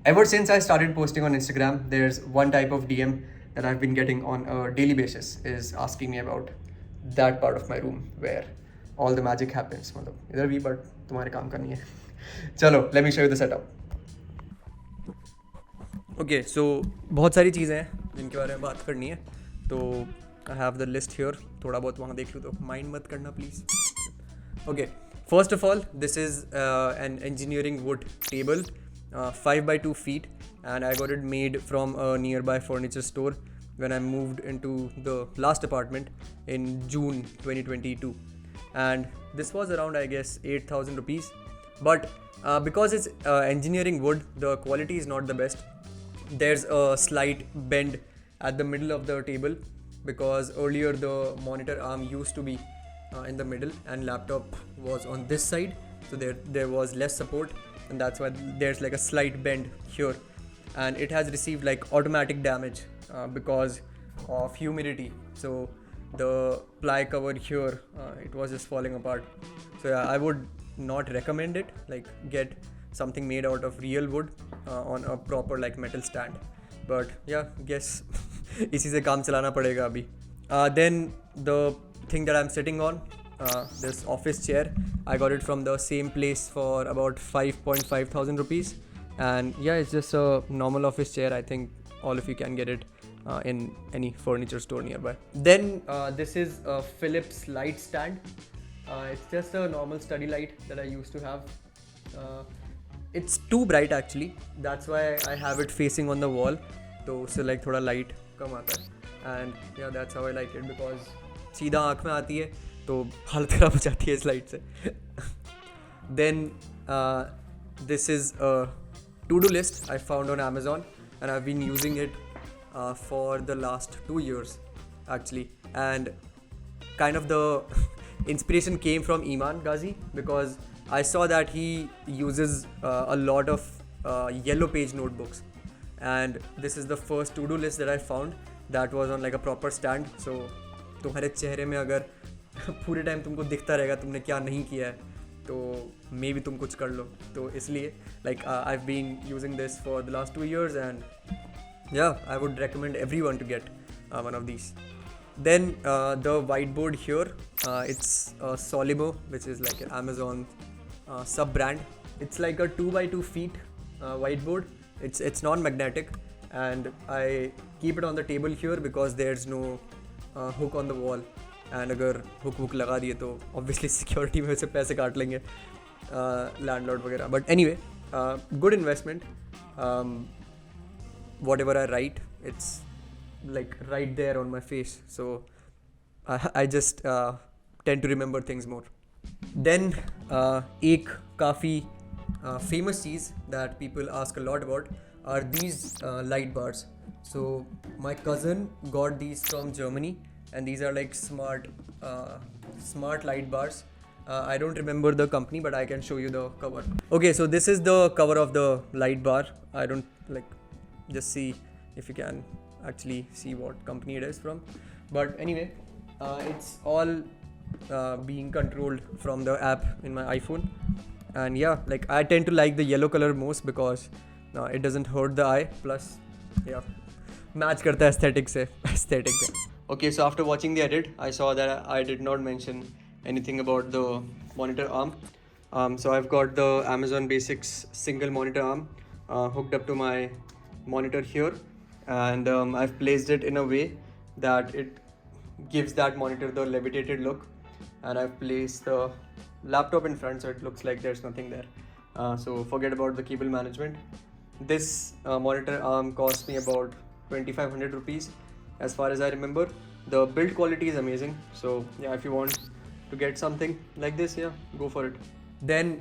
Ever since I started posting on Instagram, there's one type of DM that I've been getting on a daily basis is asking me about that part of my room where all the magic happens. मतलब इधर भी but तुम्हारे काम का नहीं है. चलो, let me show you the setup. Okay, so बहुत सारी चीज़ें हैं जिनके बारे में बात करनी है. तो I have the list here. थोड़ा बहुत वहाँ देख लो तो mind मत करना please. Okay, first of all, this is an engineering wood table, 5 by 2 feet, and I got it made from a nearby furniture store when I moved into the last apartment in June 2022. And this was around, I guess, 8,000 rupees. But because it's engineering wood, the quality is not the best. There's a slight bend at the middle of the table because earlier the monitor arm used to be in the middle and laptop was on this side, so there was less support, and that's why there's like a slight bend here, and it has received like automatic damage because of humidity. So the ply cover here, it was just falling apart. So yeah, I would not recommend it. Like, get something made out of real wood on a proper like metal stand. But yeah, guess इसी से काम चलाना पड़ेगा अभी. Then the thing that I'm sitting on, this office chair, I got it from the same place for about 5.5 thousand rupees, and yeah, it's just a normal office chair. I think all of you can get it in any furniture store nearby. Then this is a Philips light stand. It's just a normal study light that I used to have. It's too bright actually, that's why I have it facing on the wall, तो उससे like थोड़ा light कम आता है. And yeah, that's how I like it because सीधा आँख में आती है तो हालत ख़राब हो जाती है इस लाइट से. Then this is a to-do list I found on Amazon, and I've been using it for the last 2 years actually, and kind of the inspiration came from Iman Ghazi because I saw that he uses a lot of yellow page notebooks, and this is the first to-do list that I found that was on like a proper stand. So तुम्हारे चेहरे में अगर पूरे time तुमको दिखता रहेगा तुमने क्या नहीं किया है तो मे भी तुम कुछ कर लो, तो इसलिए like I've been using this for the last 2 years, and yeah, I would recommend everyone to get one of these. Then the whiteboard here, it's Solimo, which is like an Amazon sub brand. It's like a 2 by 2 feet whiteboard. It's non-magnetic, and I keep it on the table here because there's no hook on the wall, and अगर hook लगा दिए तो obviously security में से पैसे काट लेंगे landlord वगैरह. But anyway, good investment. Whatever I write, it's like right there on my face, so I just tend to remember things more. Then एक काफ़ी famous cheese that people ask a lot about are these light bars. So my cousin got these from Germany, and these are like smart light bars. I don't remember the company, but I can show you the cover. Okay, so this is the cover of the light bar. I don't like, just see if you can actually see what company it is from. But anyway, it's all being controlled from the app in my iPhone. And yeah, like I tend to like the yellow color most because it doesn't hurt the eye. Plus, yeah, match करता है aesthetic से aesthetic पे. Okay, so after watching the edit, I saw that I did not mention anything about the monitor arm. So I've got the Amazon Basics single monitor arm hooked up to my monitor here, and I've placed it in a way that it gives that monitor the levitated look, and I've placed the laptop in front so it looks like there's nothing there. So forget about the cable management. This monitor arm cost me about 2,500 rupees as far as I remember. The build quality is amazing, so yeah, if you want to get something like this, yeah, go for it. Then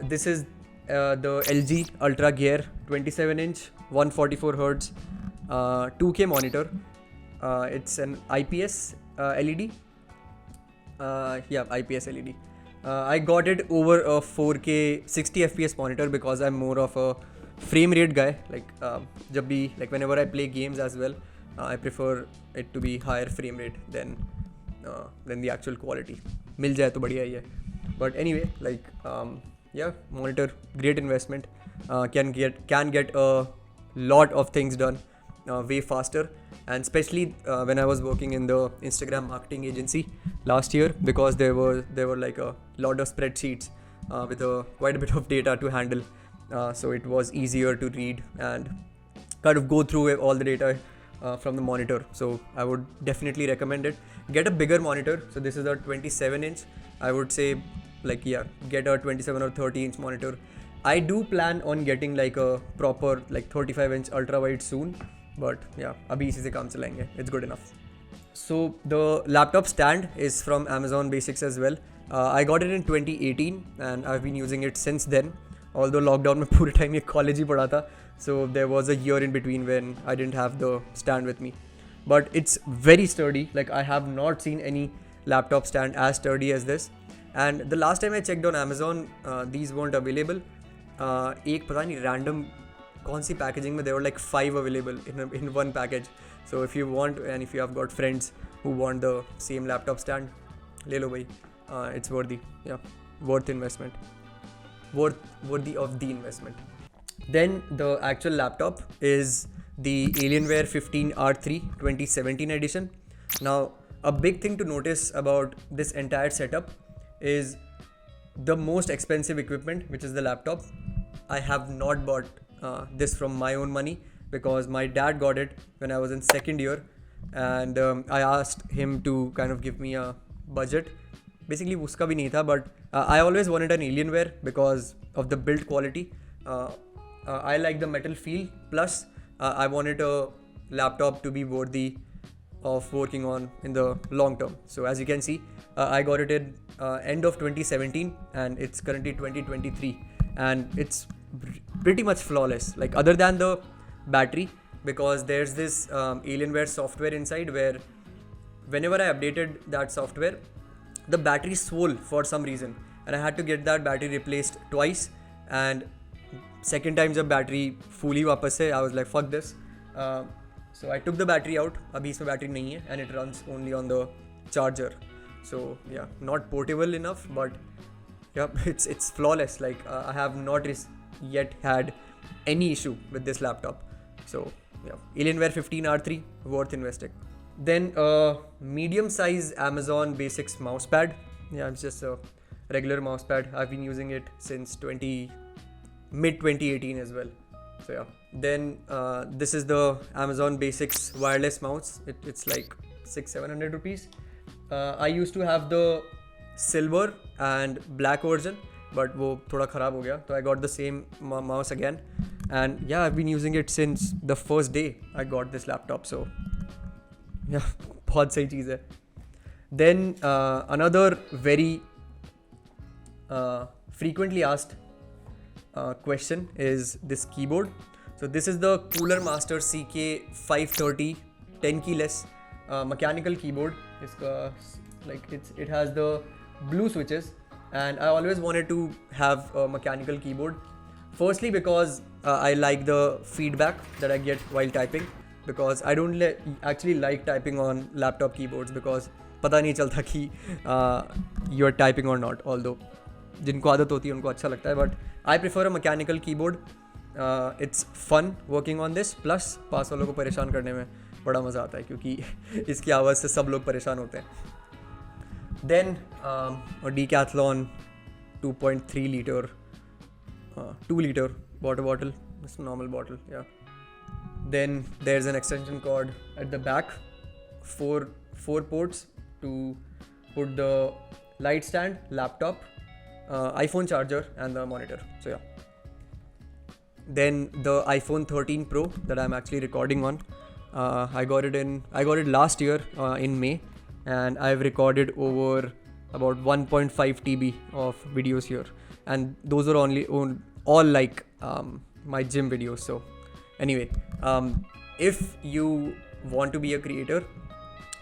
this is the LG Ultra Gear 27-inch 144Hz 2K monitor. It's an IPS LED. IPS LED. I got it over a 4K 60 FPS monitor because I'm more of a frame rate guy. Like whenever I play games as well, I prefer it to be higher frame rate than the actual quality. मिल जाए तो बढ़िया ही है. But anyway, monitor, great investment. can get a lot of things done way faster. And especially when I was working in the Instagram marketing agency last year, because there were like a lot of spreadsheets with quite a bit of data to handle. So it was easier to read and kind of go through all the data from the monitor. So I would definitely recommend it. Get a bigger monitor. So this is a 27-inch. I would say get a 27 or 30-inch monitor. I do plan on getting like a proper 35-inch ultra wide soon, but yeah, abhi isi se kaam chalayenge. It's good enough. So the laptop stand is from Amazon Basics as well. I got it in 2018 and I've been using it since then. Although lockdown में पूरे time ये college ही पढ़ा था, so there was a year in between when I didn't have the stand with me. But it's very sturdy. Like I have not seen any laptop stand as sturdy as this. And the last time I checked on Amazon, these weren't available. एक पता नहीं random कौन सी packaging में there were like 5 available in one package. So if you want and if you have got friends who want the same laptop stand, ले लो भाई. It's worthy. Yeah, worth investment. Worthy of the investment. Then the actual laptop is the Alienware 15R3 2017 edition. Now, a big thing to notice about this entire setup is the most expensive equipment, which is the laptop. I have not bought this from my own money because my dad got it when I was in second year, and I asked him to kind of give me a budget. Basically उसका भी नहीं था, but I always wanted an Alienware because of the build quality. I like the metal feel, plus I wanted a laptop to be worthy of working on in the long term. So as you can see, I got it in end of 2017 and it's currently 2023 and it's pretty much flawless, like other than the battery, because there's this Alienware software inside where whenever I updated that software, the battery swole for some reason and I had to get that battery replaced twice, and second time जब battery fully वापस से, I was like fuck this. So I took the battery out. अभी इसमें battery नहीं है and it runs only on the charger. So yeah, not portable enough, but yeah, it's flawless. Like I have not yet had any issue with this laptop. So yeah, Alienware 15R3 worth investing. Then medium size Amazon Basics mousepad. Yeah, it's just a regular mousepad. I've been using it since mid 2018 as well. So yeah. Then this is the Amazon Basics wireless mouse. It's like 600-700 rupees. I used to have the silver and black version, but वो थोड़ा खराब हो गया, so I got the same mouse again. And yeah, I've been using it since the first day I got this laptop. So yeah, बहुत सही चीज़ है. Then another very frequently asked question is this keyboard. So this is the Cooler Master CK530 10 keyless mechanical keyboard. It has the blue switches, and I always wanted to have a mechanical keyboard. Firstly, because I like the feedback that I get while typing, because I don't actually like typing on laptop keyboards because पता नहीं चलता कि you are typing or not. Although जिनको आदत होती है उनको अच्छा लगता है, but I prefer a mechanical keyboard. It's fun working on this. Plus पास वालों को परेशान करने में बड़ा मज़ा आता है क्योंकि इसकी आवाज़ से सब लोग परेशान होते हैं. Then a Decathlon 2.3 liter 2 liter water bottle. It's a normal bottle, yeah. Then there's an extension cord at the back, four ports to put the light stand, laptop, iPhone charger and the monitor. So yeah. Then the iPhone 13 Pro that I'm actually recording on. I got it last year in May, and I've recorded over about 1.5 TB of videos here, and those are all like my gym videos. So anyway, if you want to be a creator,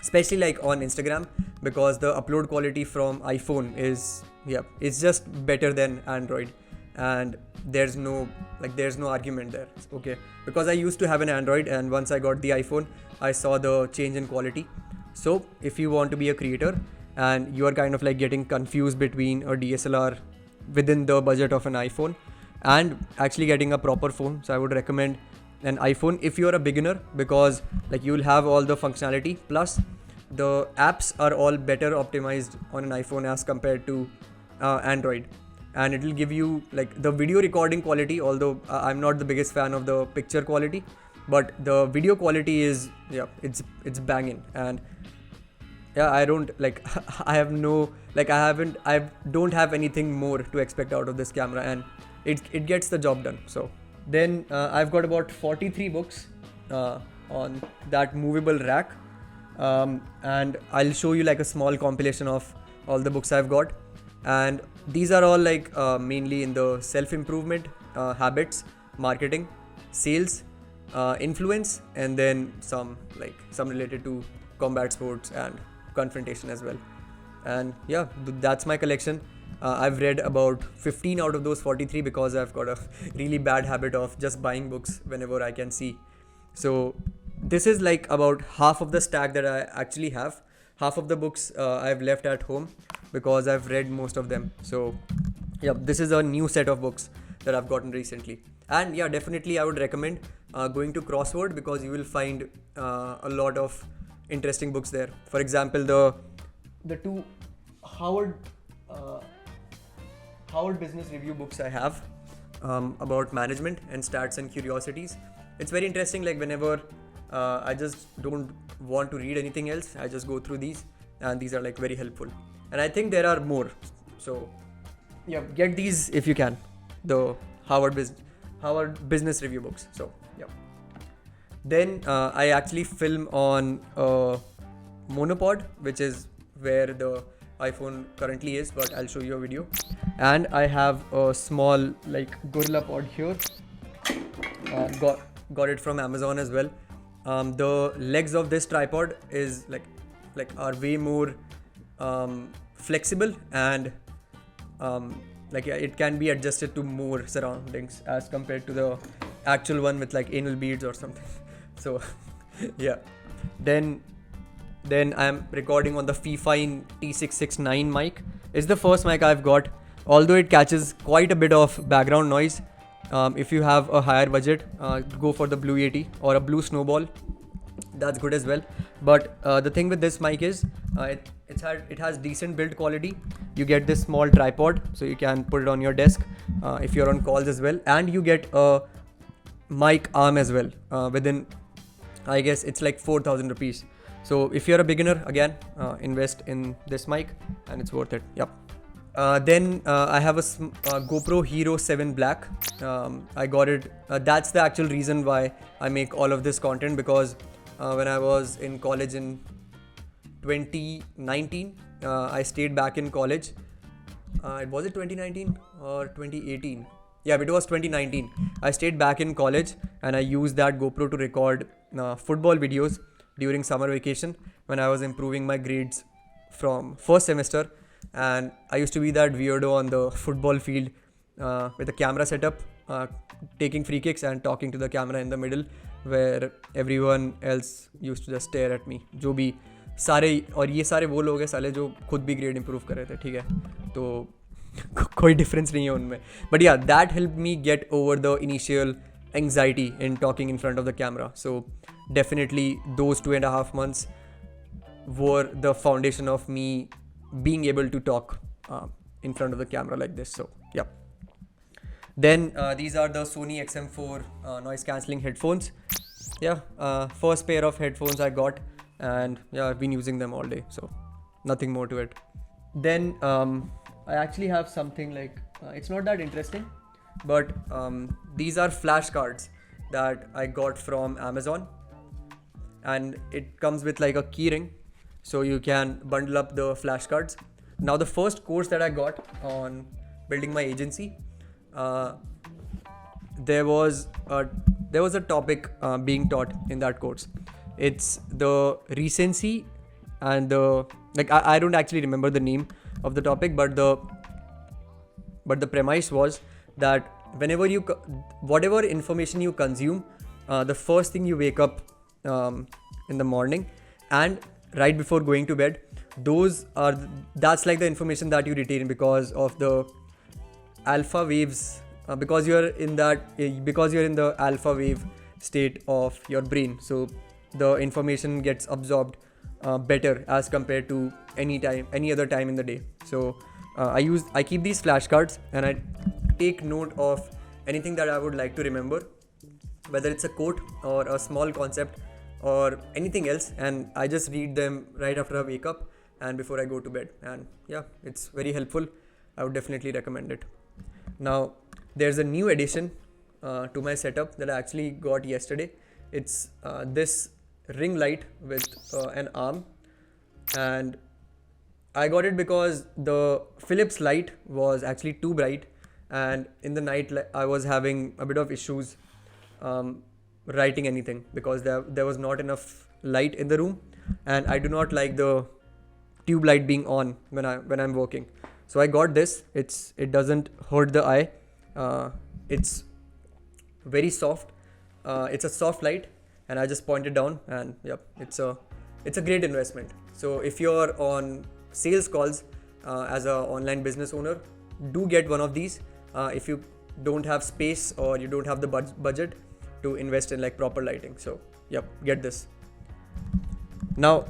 especially like on Instagram, because the upload quality from iPhone is it's just better than Android, and there's no argument there. Okay, because I used to have an Android, and once I got the iPhone, I saw the change in quality. So if you want to be a creator and you are kind of like getting confused between a DSLR within the budget of an iPhone and actually getting a proper phone. So I would recommend an iPhone if you're a beginner, because like you'll have all the functionality, plus the apps are all better optimized on an iPhone as compared to Android, and it will give you like the video recording quality, although I'm not the biggest fan of the picture quality, but the video quality is, yeah, it's banging. And yeah, I don't like I have no, like I don't have anything more to expect out of this camera, and it gets the job done. So then I've got about 43 books on that movable rack, and I'll show you like a small compilation of all the books I've got. And these are all like mainly in the self-improvement, habits, marketing, sales, influence, and then some related to combat sports and confrontation as well. And yeah, that's my collection. I've read about 15 out of those 43 because I've got a really bad habit of just buying books whenever I can see. So this is like about half of the stack that I actually have. Half of the books I've left at home because I've read most of them. So yeah, this is a new set of books that I've gotten recently. And yeah, definitely I would recommend going to Crossword, because you will find a lot of interesting books there. For example, the two Howard Business Review books I have about management and stats and curiosities. It's very interesting. Like whenever I just don't want to read anything else, I just go through these, and these are like very helpful. And I think there are more. So yeah, get these if you can. The Howard Business Review books. So yeah. Then I actually film on a monopod, which is where the iPhone currently is, but I'll show you a video. And I have a small like Gorilla Pod here. Got it from Amazon as well. The legs of this tripod is are way more flexible, and it can be adjusted to more surroundings as compared to the actual one with like anal beads or something. So yeah, then I'm recording on the Fifine T669 mic. It's the first mic I've got, although it catches quite a bit of background noise. If you have a higher budget, go for the Blue Yeti or a Blue Snowball. That's good as well. But the thing with this mic is it has decent build quality. You get this small tripod, so you can put it on your desk if you're on calls as well, and you get a mic arm as well within, I guess it's like 4,000 rupees. So if you're a beginner, again, invest in this mic and it's worth it. Yep. Then I have a GoPro Hero 7 Black. I got it. That's the actual reason why I make all of this content, because when I was in college in 2019, I stayed back in college. Was it 2019 or 2018? Yeah, it was 2019. I stayed back in college and I used that GoPro to record football videos during summer vacation when I was improving my grades from first semester. And I used to be that weirdo on the football field with a camera setup, taking free kicks and talking to the camera in the middle, where everyone else used to just stare at me. जो भी सारे, और ये सारे वो लोग हैं साले जो खुद भी ग्रेड इंप्रूव कर रहे थे, ठीक है, तो कोई डिफरेंस नहीं है उनमें. But yeah, that helped me get over the initial anxiety in talking in front of the camera. So definitely those 2.5 months were the foundation of me being able to talk in front of the camera like this. So yeah. Then these are the Sony XM4 noise cancelling headphones. Yeah, first pair of headphones I got, and yeah, I've been using them all day, so nothing more to it. Then I actually have something like it's not that interesting, but these are flashcards that I got from Amazon, and it comes with like a keyring, so you can bundle up the flashcards. Now the first course that I got on building my agency, there was a topic being taught in that course. It's the recency and the I don't actually remember the name of the topic, but the premise was that whenever whatever information you consume, the first thing you wake up in the morning and right before going to bed, that's like the information that you retain because of the alpha waves because you're in the alpha wave state of your brain, so the information gets absorbed better as compared to any other time in the day. So I keep these flashcards and I take note of anything that I would like to remember, whether it's a quote or a small concept or anything else, and I just read them right after I wake up and before I go to bed. And yeah, it's very helpful. I would definitely recommend it. Now, there's a new addition to my setup that I actually got yesterday. It's this ring light with an arm, and I got it because the Philips light was actually too bright, and in the night I was having a bit of issues writing anything because there was not enough light in the room, and I do not like the tube light being on when I'm working. So I got this. It doesn't hurt the eye. It's very soft. It's a soft light, and I just point it down, and yep, it's a great investment. So if you're on sales calls as a online business owner, do get one of these. If you don't have space or you don't have the budget to invest in like proper lighting, so yep, get this. Now,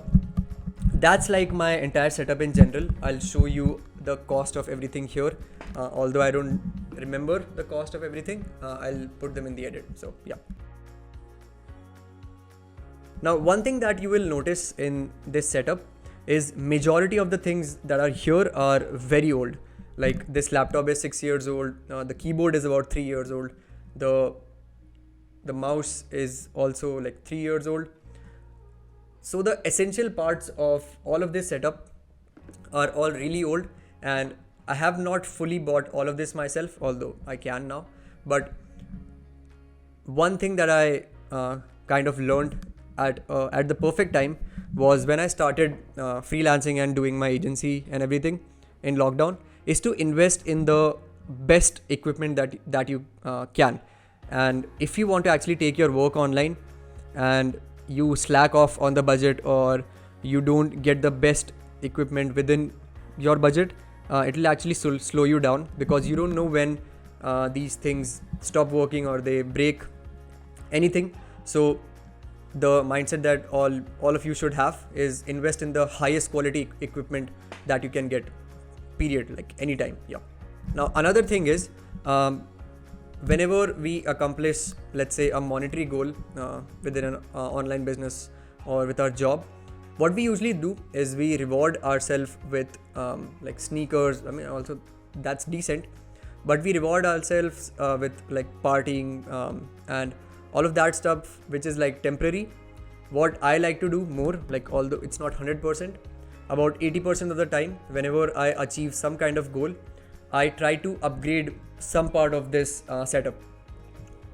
that's like my entire setup in general. I'll show you the cost of everything here. Although I don't remember the cost of everything, I'll put them in the edit. So yeah. Now, one thing that you will notice in this setup is majority of the things that are here are very old. Like this laptop is 6 years old. The keyboard is about 3 years old. The mouse is also like 3 years old. So the essential parts of all of this setup are all really old, and I have not fully bought all of this myself, although I can now. But one thing that I kind of learned at the perfect time was when I started freelancing and doing my agency and everything in lockdown, is to invest in the best equipment that you can. And if you want to actually take your work online and you slack off on the budget, or you don't get the best equipment within your budget, it will actually slow you down, because you don't know when these things stop working or they break anything. So the mindset that all of you should have is invest in the highest quality equipment that you can get, period, like anytime. Yeah. Now, another thing is, whenever we accomplish, let's say, a monetary goal within an online business or with our job, what we usually do is we reward ourselves with like sneakers. I mean, also that's decent, but we reward ourselves with like partying and all of that stuff, which is like temporary. What I like to do more, like, although it's not 100%, about 80% of the time, whenever I achieve some kind of goal, I try to upgrade some part of this setup.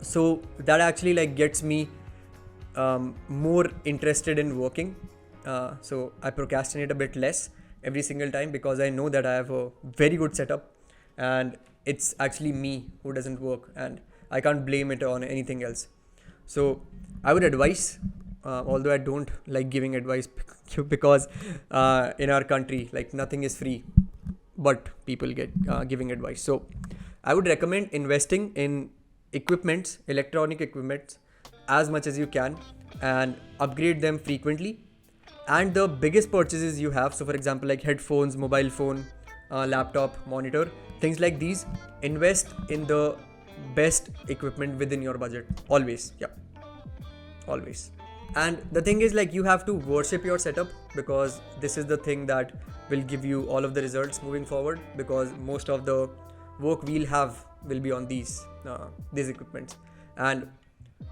So that actually like gets me more interested in working. So I procrastinate a bit less every single time, because I know that I have a very good setup and it's actually me who doesn't work, and I can't blame it on anything else. So I would advise, although I don't like giving advice because in our country, like, nothing is free, but people get giving advice. So I would recommend investing in electronic equipments, as much as you can, and upgrade them frequently. And the biggest purchases you have, so for example, like headphones, mobile phone, laptop, monitor, things like these, invest in the best equipment within your budget. Always. Yeah. Always. And the thing is, like, you have to worship your setup, because this is the thing that will give you all of the results moving forward, because most of the work we'll have will be on these equipments. And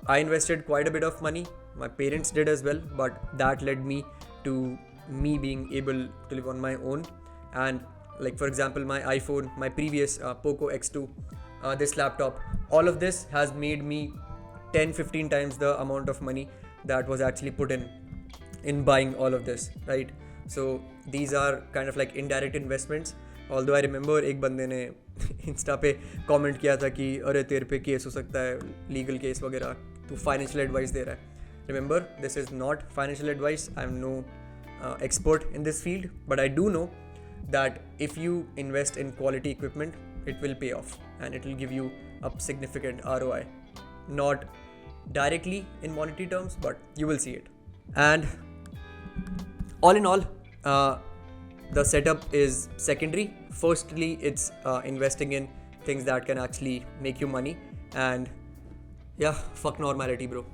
I invested quite a bit of money. My parents did as well, but that led me to me being able to live on my own. And like, for example, my iPhone, my previous Poco X2, this laptop, all of this has made me 10-15 times the amount of money that was actually put in buying all of this, right? So these are kind of like indirect investments. Although I remember एक बंदे ने Insta पे comment किया था कि अरे तेरे पे केस हो सकता है, लीगल केस वगैरह, तू फाइनेंशियल एडवाइस दे रहा है. Remember, this is not financial advice. I am no expert in this field, but I do know that if you invest in quality equipment, it will pay off and it will give you a significant ROI. Not directly in monetary terms, but you will see it. And all in all, the setup is secondary. Firstly, it's investing in things that can actually make you money. And yeah, fuck normality, bro.